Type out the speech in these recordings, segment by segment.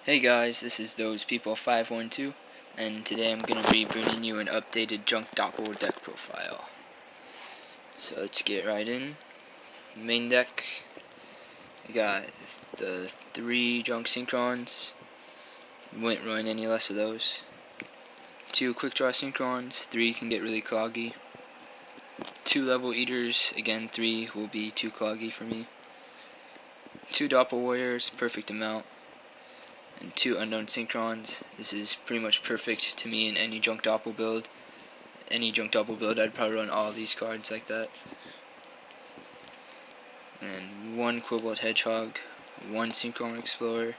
Hey guys, this is Those People 512, and today I'm going to be bringing you an updated junk doppel deck profile. So let's get right in. Main deck, we got the 3 junk synchrons, wouldn't run any less of those. 2 quick draw synchrons, 3 can get really cloggy. 2 level eaters, again 3 will be too cloggy for me. 2 doppel warriors, perfect amount. And 2 unknown synchrons. This is pretty much perfect to me in any junk doppel build. Any junk doppel build, I'd probably run all these cards like that. And 1 Quibbled Hedgehog, 1 Synchron Explorer,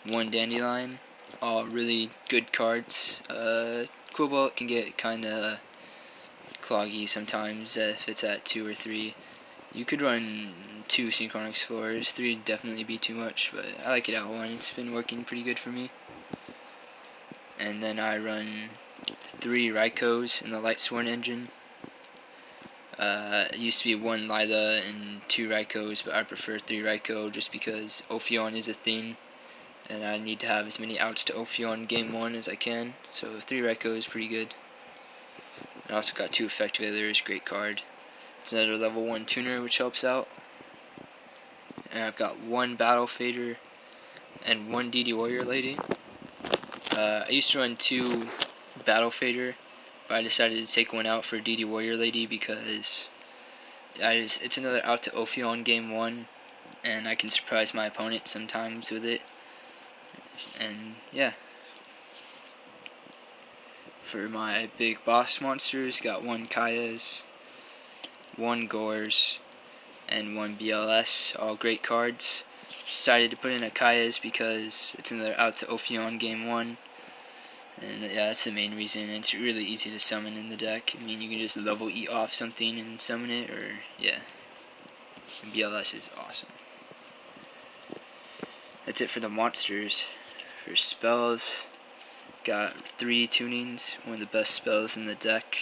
1 Dandelion. All really good cards. Quibble can get kinda cloggy sometimes if it's at 2 or 3. You could run 2 Synchron Explorers, 3 would definitely be too much, but I like it at 1, it's been working pretty good for me. And then I run 3 Raikos in the Lightsworn engine. It used to be 1 Lila and 2 Raikos, but I prefer 3 Raiko just because Ophion is a thing, and I need to have as many outs to Ophion game 1 as I can, so 3 Raiko is pretty good. I also got 2 Effect Veilers, great card. It's another level 1 tuner which helps out. And I've got 1 Battle Fader and 1 DD Warrior Lady. I used to run 2 Battle Fader, but I decided to take 1 out for DD Warrior Lady because it's another out to Ophion game 1, and I can surprise my opponent sometimes with it. And yeah. For my big boss monsters, got 1 Kaya's, 1 Gores, and 1 BLS, all great cards. Decided to put in a Kaya's because it's another out to Ophion game 1, and yeah, that's the main reason. It's really easy to summon in the deck. I mean, you can just level eat off something and summon it, or yeah, and BLS is awesome. That's it for the monsters. For spells, got 3 tunings, one of the best spells in the deck.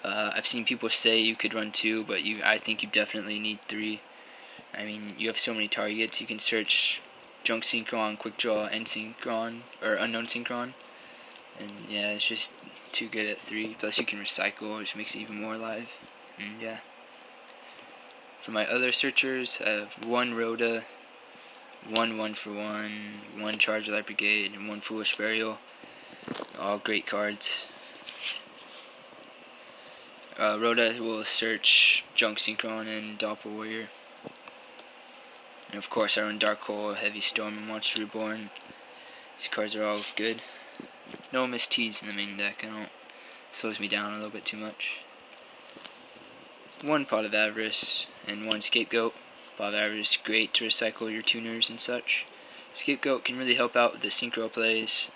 I've seen people say you could run 2, but I think you definitely need 3. I mean, you have so many targets. You can search Junk Synchron, Quick Draw, End Synchron, or Unknown Synchron. And yeah, it's just too good at 3. Plus you can recycle, which makes it even more alive. And yeah. For my other searchers, I have 1 Rhoda, 1 1-for-1, 1 Charge Light Brigade, and 1 Foolish Burial. All great cards. Rhoda will search Junk Synchron and Doppel Warrior. And of course I run Dark Hole, Heavy Storm, and Monster Reborn. These cards are all good. No Miss T's in the main deck. Slows me down a little bit too much. 1 Pot of Avarice and 1 Scapegoat. Pot of Avarice, great to recycle your tuners and such. Scapegoat can really help out with the synchro plays.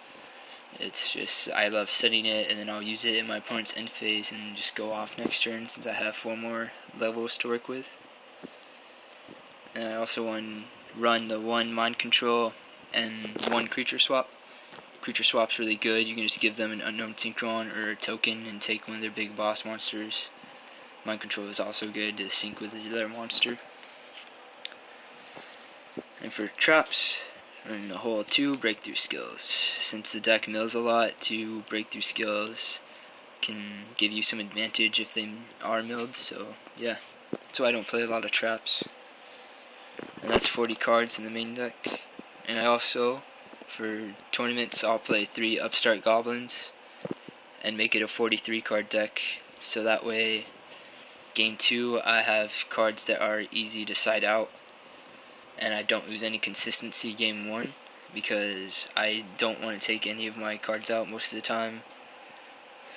It's just, I love setting it, and then I'll use it in my opponent's end phase and just go off next turn since I have 4 more levels to work with. And I also run the 1 Mind Control and 1 Creature Swap. Creature Swap's really good. You can just give them an Unknown Synchron or a token and take one of their big boss monsters. Mind Control is also good to sync with their monster. And for traps, run the whole 2 Breakthrough Skills. Since the deck mills a lot, 2 Breakthrough Skills can give you some advantage if they are milled, so yeah. That's why I don't play a lot of traps. And that's 40 cards in the main deck. And I also, for tournaments, I'll play 3 Upstart Goblins and make it a 43 card deck, so that way game 2 I have cards that are easy to side out, and I don't lose any consistency game 1, because I don't want to take any of my cards out most of the time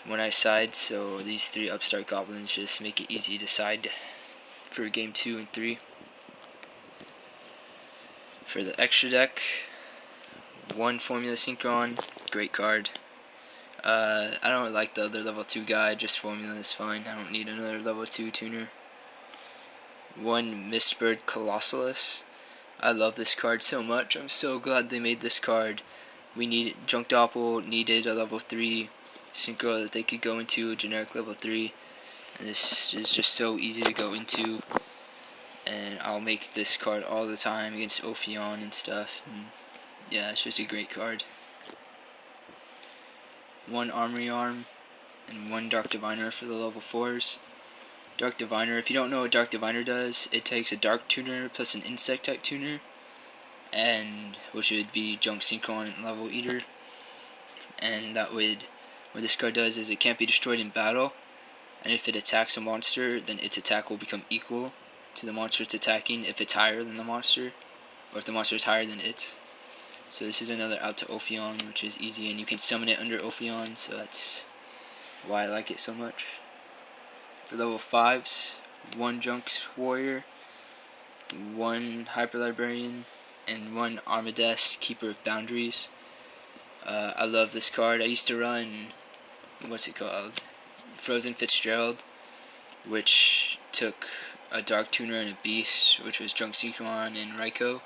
when I side, so these 3 Upstart Goblins just make it easy to side for game 2 and 3. For the extra deck, 1 Formula Synchron, great card. I don't really like the other level 2 guy, just Formula is fine. I don't need another level 2 tuner. 1 Mistbird Colossalus. I love this card so much. I'm so glad they made this card. Junk Doppel needed a level 3 synchro that they could go into, a generic level 3. And this is just so easy to go into. And I'll make this card all the time against Ophion and stuff. And yeah, it's just a great card. 1 Armory Arm and 1 Dark Diviner for the level 4s. Dark Diviner, if you don't know what Dark Diviner does, it takes a Dark Tuner plus an Insect type tuner, and which would be Junk Synchron and Level Eater. And that would, what this card does is it can't be destroyed in battle, and if it attacks a monster, then its attack will become equal to the monster it's attacking if it's higher than the monster, or if the monster is higher than it. So this is another out to Ophion, which is easy, and you can summon it under Ophion, so that's why I like it so much. For level 5s, 1 Junk Warrior, 1 Hyper Librarian, and 1 Armadas Keeper of Boundaries. I love this card. I used to run, what's it called? Frozen Fitzgerald, which took a Dark Tuner and a Beast, which was Junk Synchron and Raikou.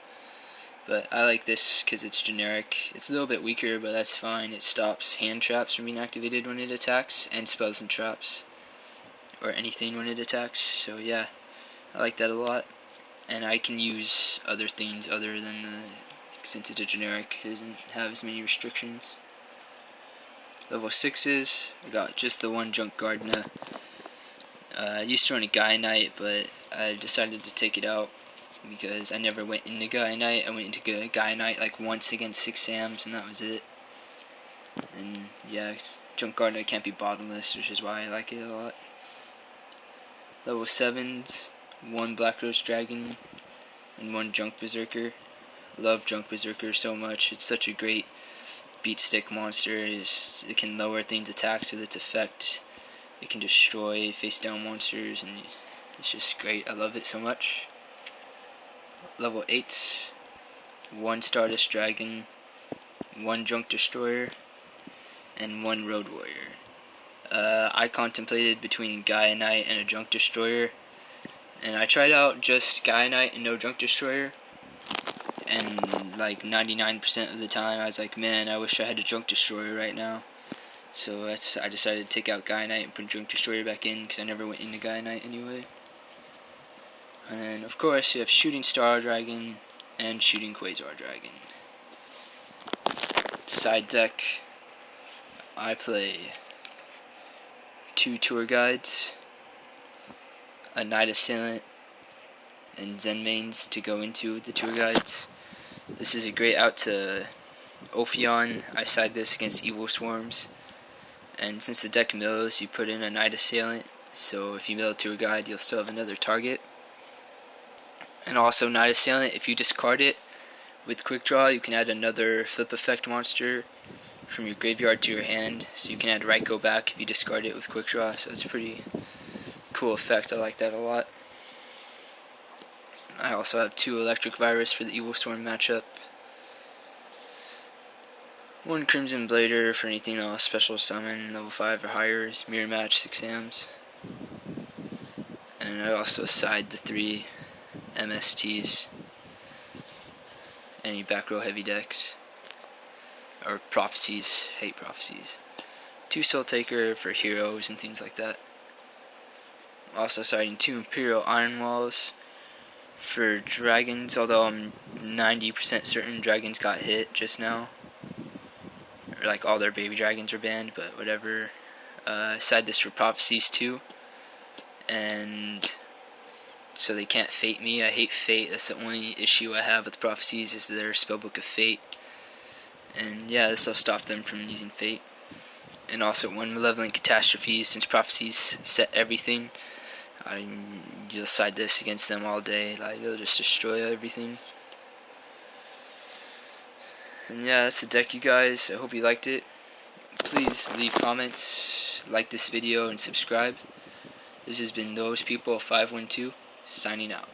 But I like this because it's generic. It's a little bit weaker, but that's fine. It stops hand traps from being activated when it attacks, and spells and traps, or anything when it attacks. So yeah, I like that a lot. And I can use other things other than the, since it's a generic, it doesn't have as many restrictions. Level 6s, I got just the 1 Junk Gardna. I used to run a Gaia Knight, but I decided to take it out because I never went into Gaia Knight. I went into Gaia Knight like once against 6 Sams, and that was it. And yeah, Junk Gardna can't be bottomless, which is why I like it a lot. Level 7s, 1 Black Rose Dragon, and 1 Junk Berserker. Love Junk Berserker so much. It's such a great beat stick monster. It can lower things' attacks with its effect. It can destroy face down monsters, and it's just great. I love it so much. Level 8s, 1 Stardust Dragon, 1 Junk Destroyer, and 1 Road Warrior. I contemplated between Gaia Knight and a Junk Destroyer, and I tried out just Gaia Knight and no Junk Destroyer, and like 99% of the time I was like, man, I wish I had a Junk Destroyer right now. So I decided to take out Gaia Knight and put Junk Destroyer back in, because I never went into Gaia Knight anyway. And then of course you have Shooting Star Dragon and Shooting Quasar Dragon. Side deck, I play 2 Tour Guides, a Night Assailant, and Zen Mains to go into the Tour Guides. This is a great out to Ophion. I side this against Evil Swarms, and since the deck mills, you put in a Night Assailant, so if you mill a Tour Guide, you'll still have another target. And also Night Assailant, if you discard it with Quick Draw, you can add another flip effect monster from your graveyard to your hand, so you can add Raikou back if you discard it with Quick Draw, so it's a pretty cool effect. I like that a lot. I also have 2 Electric Virus for the Evil Storm matchup, 1 Crimson Blader for anything else, special summon, level 5 or higher, mirror match 6 Sams. And I also side the 3 MSTs, any back row heavy decks, or Prophecies, hate Prophecies. 2 Soul Taker for heroes and things like that. Also siding 2 Imperial Iron Walls for dragons, although I'm 90% certain dragons got hit just now. Or like all their baby dragons are banned, but whatever. Side this for Prophecies too. And so they can't Fate me. I hate Fate. That's the only issue I have with Prophecies, is their Spellbook of Fate. And yeah, this will stop them from using Fate. And also 1 Malevolent Catastrophe, since Prophecies set everything. You'll side this against them all day. Like, they'll just destroy everything. And yeah, that's the deck, you guys. I hope you liked it. Please leave comments, like this video, and subscribe. This has been Those People 512, signing out.